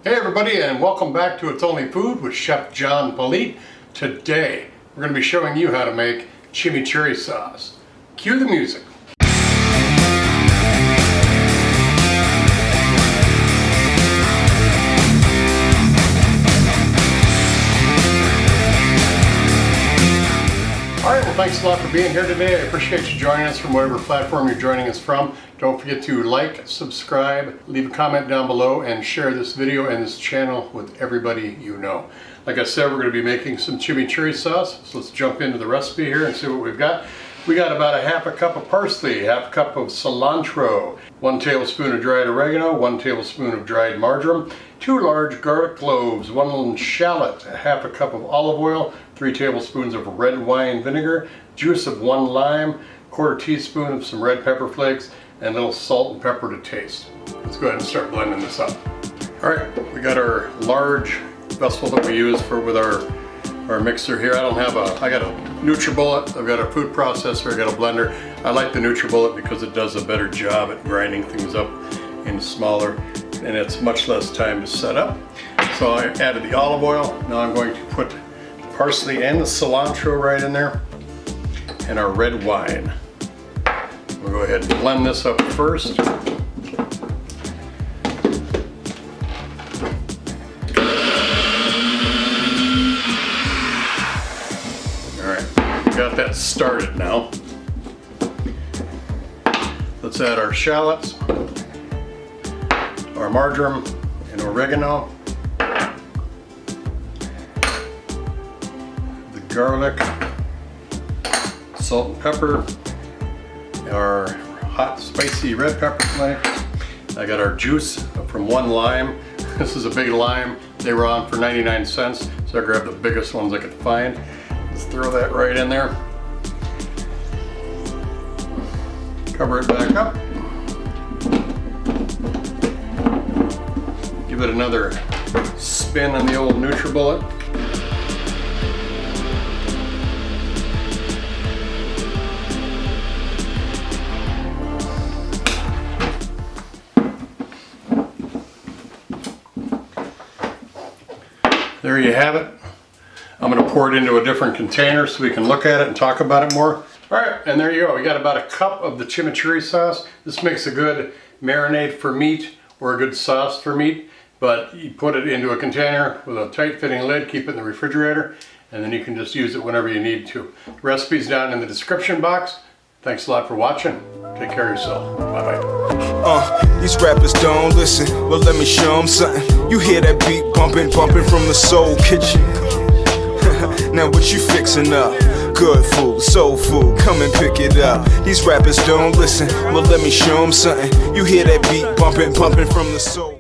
Hey everybody, and welcome back to It's Only Food with Chef John Politte. Today we're going to be showing you how to make chimichurri sauce. Cue the music. Alright, well thanks a lot for being here today. I appreciate you joining us from whatever platform you're joining us from. Don't forget to like, subscribe, leave a comment down below, and share this video and this channel with everybody you know. Like I said, we're going to be making some chimichurri sauce, so let's jump into the recipe here and see what we've got. We got about a half a cup of parsley, half a cup of cilantro, 1 tablespoon of dried oregano, 1 tablespoon of dried marjoram, 2 large garlic cloves, 1 little shallot, a half a cup of olive oil, 3 tablespoons of red wine vinegar, juice of 1 lime, 1/4 teaspoon of some red pepper flakes, and a little salt and pepper to taste. Let's go ahead and start blending this up. All right, we got our large vessel that we use with our mixer here. I got a NutriBullet, I've got a food processor, I got a blender. I like the NutriBullet because it does a better job at grinding things up in smaller, and it's much less time to set up. So I added the olive oil. Now I'm going to put the parsley and the cilantro right in there, and our red wine. We'll go ahead and blend this up first. Got that started now. Let's add our shallots, our marjoram and oregano, the garlic, salt and pepper, our hot spicy red pepper flakes. I got our juice from 1 lime. This is a big lime. They were on for 99 cents, so I grabbed the biggest ones I could find. Let's throw that right in there. Cover it back up. Give it another spin on the old NutriBullet. There you have it. I'm going to pour it into a different container so we can look at it and talk about it more. All right, and there you go. We got about a cup of the chimichurri sauce. This makes a good marinade for meat or a good sauce for meat, but you put it into a container with a tight fitting lid, keep it in the refrigerator, and then you can just use it whenever you need to. The recipe's down in the description box. Thanks a lot for watching. Take care of yourself. Bye-bye. These rappers don't listen. Well, let me show them something. You hear that beat bumping from the soul kitchen. Now what you fixing up? Good food, soul food, come and pick it up. These rappers don't listen. Well, let me show them something. You hear that beat bumping from the soul.